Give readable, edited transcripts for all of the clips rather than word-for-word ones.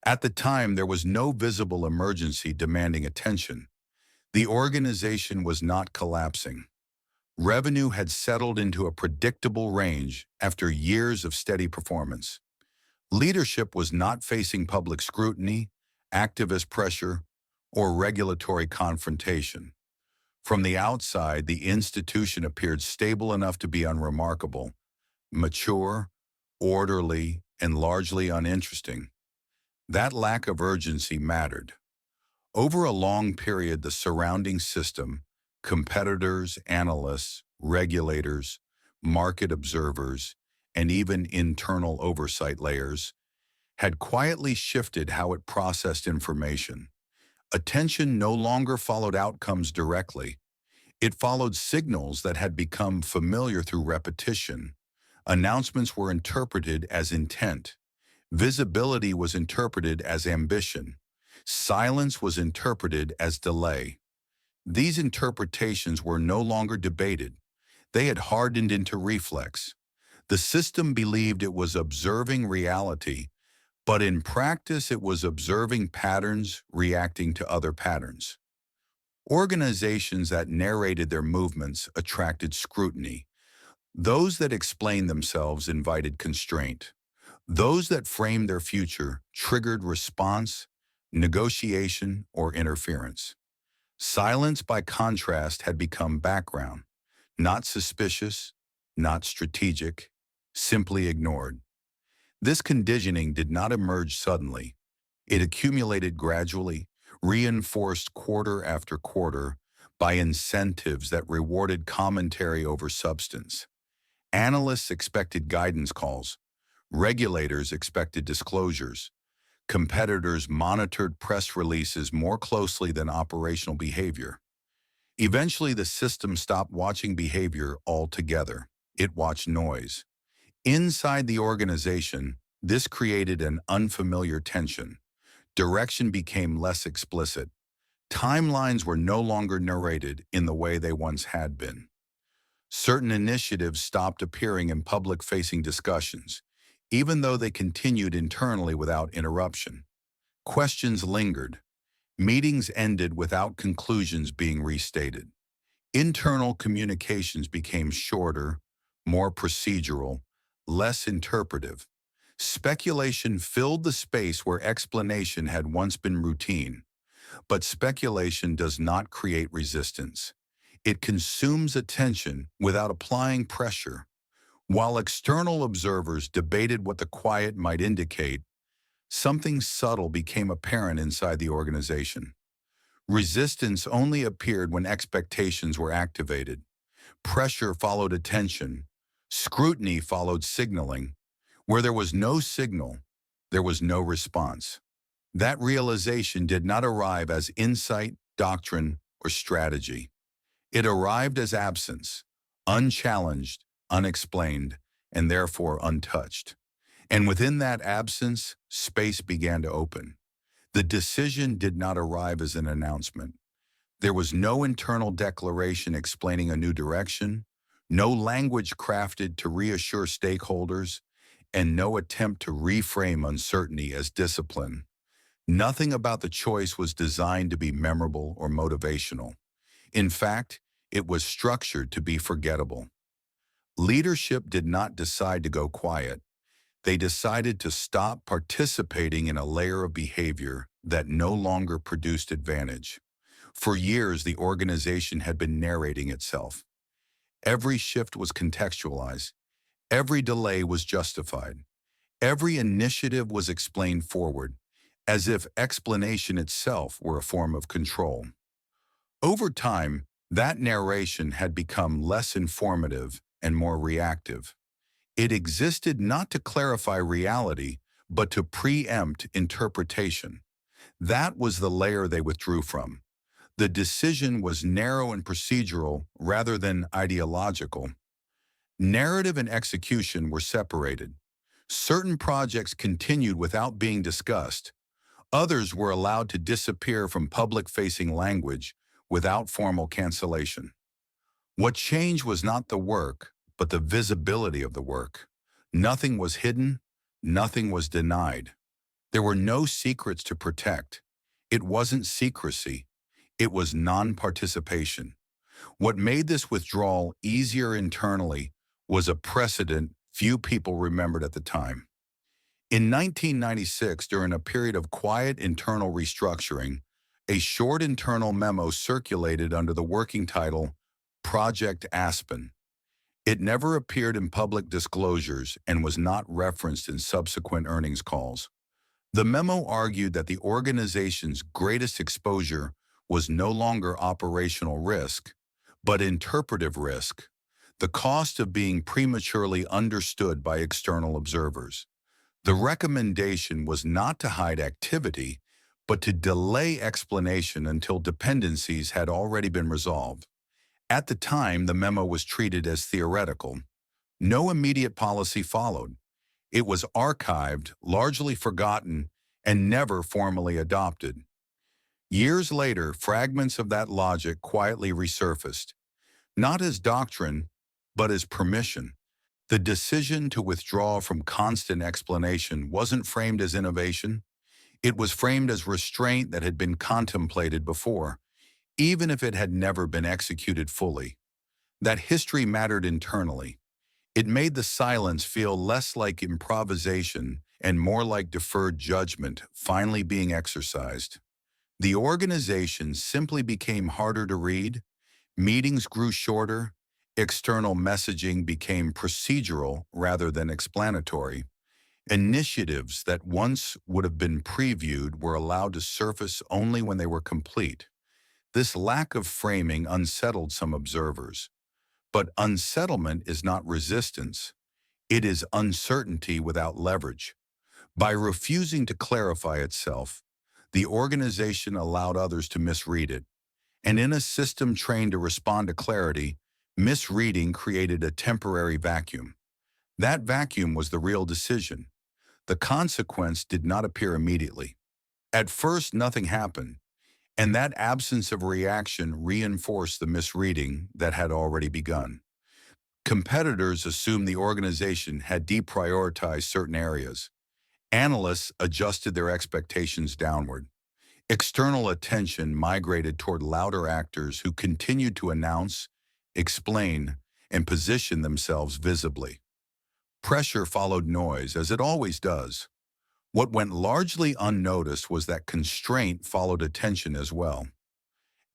At the time, there was no visible emergency demanding attention. The organization was not collapsing. Revenue had settled into a predictable range after years of steady performance. Leadership was not facing public scrutiny, activist pressure, or regulatory confrontation. From the outside, the institution appeared stable enough to be unremarkable, mature, orderly, and largely uninteresting. That lack of urgency mattered. Over a long period, the surrounding system, competitors, analysts, regulators, market observers, and even internal oversight layers, had quietly shifted how it processed information. Attention no longer followed outcomes directly. It followed signals that had become familiar through repetition. Announcements were interpreted as intent. Visibility was interpreted as ambition. Silence was interpreted as delay. These interpretations were no longer debated. They had hardened into reflex. The system believed it was observing reality, but in practice it was observing patterns reacting to other patterns. Organizations that narrated their movements attracted scrutiny. Those that explained themselves invited constraint. Those that framed their future triggered response, negotiation, or interference. Silence, by contrast, had become background, not suspicious, not strategic, simply ignored. This conditioning did not emerge suddenly. It accumulated gradually, reinforced quarter after quarter by incentives that rewarded commentary over substance. Analysts expected guidance calls. Regulators expected disclosures. Competitors monitored press releases more closely than operational behavior. Eventually, the system stopped watching behavior altogether. It watched noise. Inside the organization, this created an unfamiliar tension. Direction became less explicit. Timelines were no longer narrated in the way they once had been. Certain initiatives stopped appearing in public-facing discussions, even though they continued internally without interruption. Questions lingered. Meetings ended without conclusions being restated. Internal communications became shorter, more procedural, less interpretive. Speculation filled the space where explanation had once been routine. But speculation does not create resistance. It consumes attention without applying pressure. While external observers debated what the quiet might indicate, something subtle became apparent inside the organization. Resistance only appeared when expectations were activated. Pressure followed attention. Scrutiny followed signaling. Where there was no signal, there was no response. That realization did not arrive as insight, doctrine, or strategy. It arrived as absence, unchallenged, unexplained, and therefore untouched. And within that absence, space began to open. The decision did not arrive as an announcement. There was no internal declaration explaining a new direction, no language crafted to reassure stakeholders, and no attempt to reframe uncertainty as discipline. Nothing about the choice was designed to be memorable or motivational. In fact, it was structured to be forgettable. Leadership did not decide to go quiet. They decided to stop participating in a layer of behavior that no longer produced advantage. For years, the organization had been narrating itself. Every shift was contextualized. Every delay was justified. Every initiative was explained forward, as if explanation itself were a form of control. Over time, that narration had become less informative and more reactive. It existed not to clarify reality, but to preempt interpretation. That was the layer they withdrew from. The decision was narrow and procedural rather than ideological. Narrative and execution were separated. Certain projects continued without being discussed. Others were allowed to disappear from public-facing language without formal cancellation. What changed was not the work, but the visibility of the work. Nothing was hidden, nothing was denied. There were no secrets to protect. It wasn't secrecy. It was non-participation. What made this withdrawal easier internally was a precedent few people remembered at the time. In 1996, during a period of quiet internal restructuring, a short internal memo circulated under the working title Project Aspen. It never appeared in public disclosures and was not referenced in subsequent earnings calls. The memo argued that the organization's greatest exposure was no longer operational risk, but interpretive risk, the cost of being prematurely understood by external observers. The recommendation was not to hide activity, but to delay explanation until dependencies had already been resolved. At the time, the memo was treated as theoretical. No immediate policy followed. It was archived, largely forgotten, and never formally adopted. Years later, fragments of that logic quietly resurfaced, not as doctrine, but as permission. The decision to withdraw from constant explanation wasn't framed as innovation. It was framed as restraint that had been contemplated before, even if it had never been executed fully. That history mattered internally. It made the silence feel less like improvisation and more like deferred judgment finally being exercised. The organization simply became harder to read, meetings grew shorter, external messaging became procedural rather than explanatory. Initiatives that once would have been previewed were allowed to surface only when they were complete. This lack of framing unsettled some observers. But unsettlement is not resistance. It is uncertainty without leverage. By refusing to clarify itself, the organization allowed others to misread it. And in a system trained to respond to clarity, misreading created a temporary vacuum. That vacuum was the real decision. The consequence did not appear immediately. At first, nothing happened, and that absence of reaction reinforced the misreading that had already begun. Competitors assumed the organization had deprioritized certain areas. Analysts adjusted their expectations downward. External attention migrated toward louder actors who continued to announce, explain, and position themselves visibly. Pressure followed noise, as it always does. What went largely unnoticed was that constraint followed attention as well.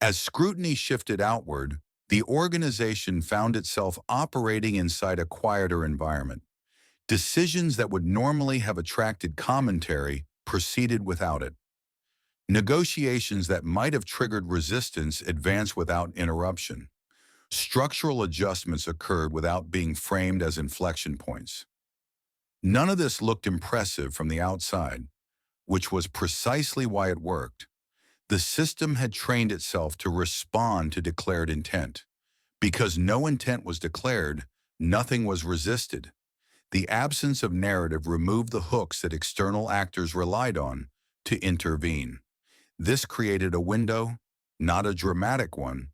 As scrutiny shifted outward, the organization found itself operating inside a quieter environment. Decisions that would normally have attracted commentary proceeded without it. Negotiations that might have triggered resistance advanced without interruption. Structural adjustments occurred without being framed as inflection points. None of this looked impressive from the outside, which was precisely why it worked. The system had trained itself to respond to declared intent. Because no intent was declared, nothing was resisted. The absence of narrative removed the hooks that external actors relied on to intervene. This created a window, not a dramatic one,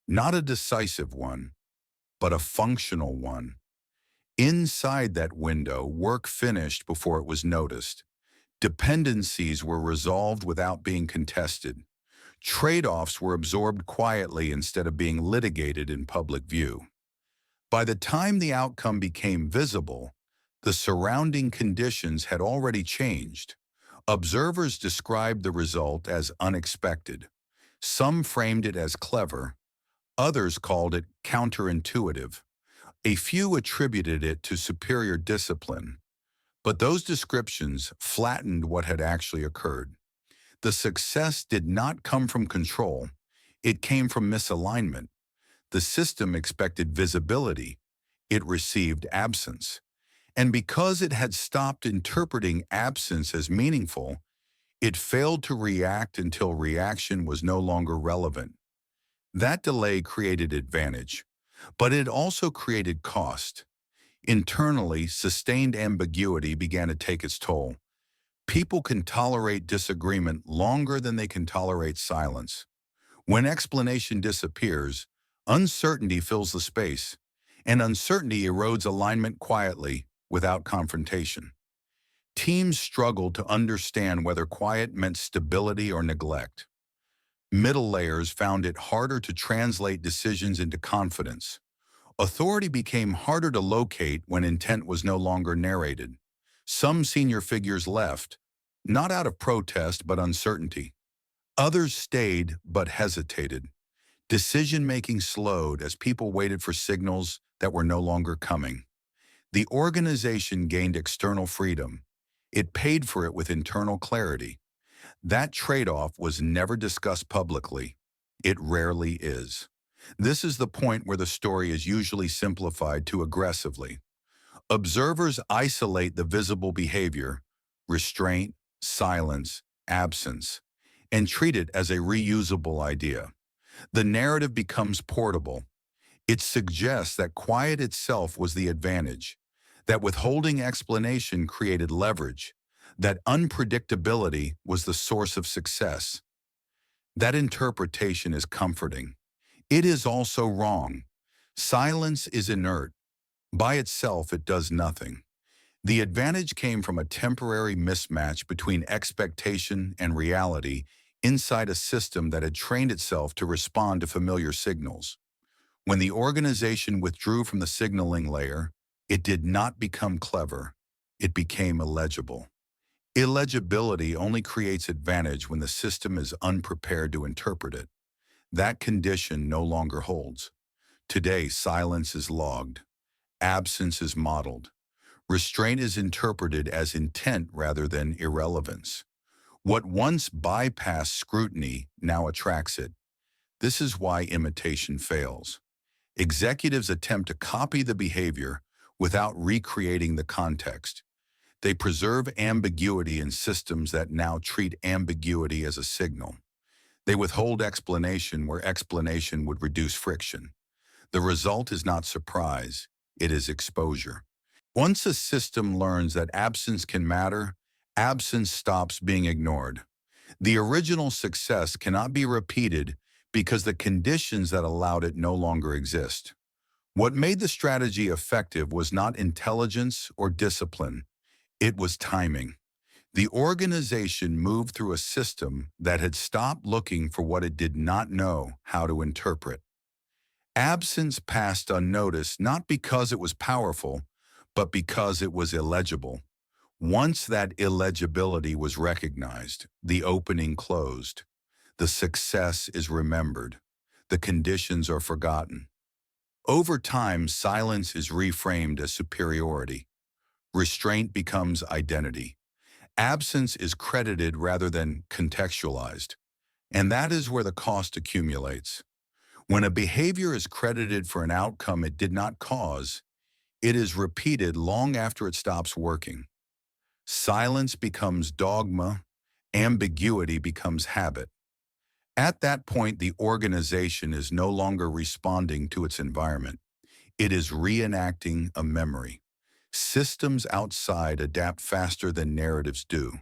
not a decisive one, but a functional one. Inside that window, work finished before it was noticed. Dependencies were resolved without being contested. Trade-offs were absorbed quietly instead of being litigated in public view. By the time the outcome became visible, the surrounding conditions had already changed. Observers described the result as unexpected. Some framed it as clever. Others called it counterintuitive. A few attributed it to superior discipline. But those descriptions flattened what had actually occurred. The success did not come from control. It came from misalignment. The system expected visibility. It received absence. And because it had stopped interpreting absence as meaningful, it failed to react until reaction was no longer relevant. That delay created advantage, but it also created cost. Internally, sustained ambiguity began to take its toll. People can tolerate disagreement longer than they can tolerate silence. When explanation disappears, uncertainty fills the space, and uncertainty erodes alignment quietly, without confrontation. Teams struggled to understand whether quiet meant stability or neglect. Middle layers found it harder to translate decisions into confidence. Authority became harder to locate when intent was no longer narrated. Some senior figures left, not out of protest but uncertainty. Others stayed but hesitated. Decision-making slowed as people waited for signals that were no longer coming. The organization gained external freedom. It paid for it with internal clarity. That trade-off was never discussed publicly. It rarely is. This is the point where the story is usually simplified too aggressively. Observers isolate the visible behavior, restraint, silence, absence, and treat it as a reusable idea. The narrative becomes portable. It suggests that quiet itself was the advantage, that withholding explanation created leverage, that unpredictability was the source of success. That interpretation is comforting. It is also wrong. Silence is inert. By itself, it does nothing. The advantage came from a temporary mismatch between expectation and reality inside a system that had trained itself to respond to familiar signals. When the organization withdrew from the signaling layer, it did not become clever. It became illegible. Illegibility only creates advantage when the system is unprepared to interpret it. That condition no longer holds. Today, silence is logged. Absence is modeled. Restraint is interpreted as intent rather than irrelevance. What once bypassed scrutiny now attracts it. This is why imitation fails. Executives attempt to copy the behavior without recreating the context. They preserve ambiguity in systems that now treat ambiguity as a signal. They withhold explanation where explanation would reduce friction. The result is not surprise, it is exposure. Once a system learns that absence can matter, absence stops being ignored. The original success cannot be repeated because the conditions that allowed it no longer exist. What made the strategy effective was not intelligence or discipline, it was timing. The organization moved through a system that had stopped looking for what it did not know how to interpret. Absence passed unnoticed not because it was powerful, but because it was illegible. Once that illegibility was recognized, the opening closed. The success is remembered. The conditions are forgotten. Over time, silence is reframed as superiority. Restraint becomes identity. Absence is credited rather than contextualized. And that is where the cost accumulates. When a behavior is credited for an outcome it did not cause, it is repeated long after it stops working. Silence becomes dogma, ambiguity becomes habit. At that point, the organization is no longer responding to its environment. It is reenacting a memory. Systems outside adapt faster than narratives do.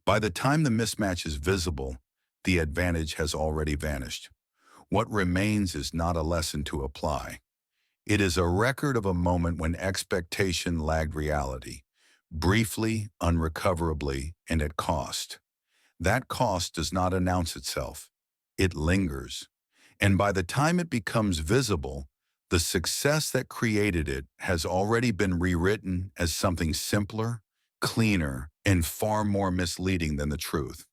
By the time the mismatch is visible, the advantage has already vanished. What remains is not a lesson to apply. It is a record of a moment when expectation lagged reality, briefly, unrecoverably, and at cost. That cost does not announce itself. It lingers. And by the time it becomes visible, the success that created it has already been rewritten as something simpler, cleaner, and far more misleading than the truth.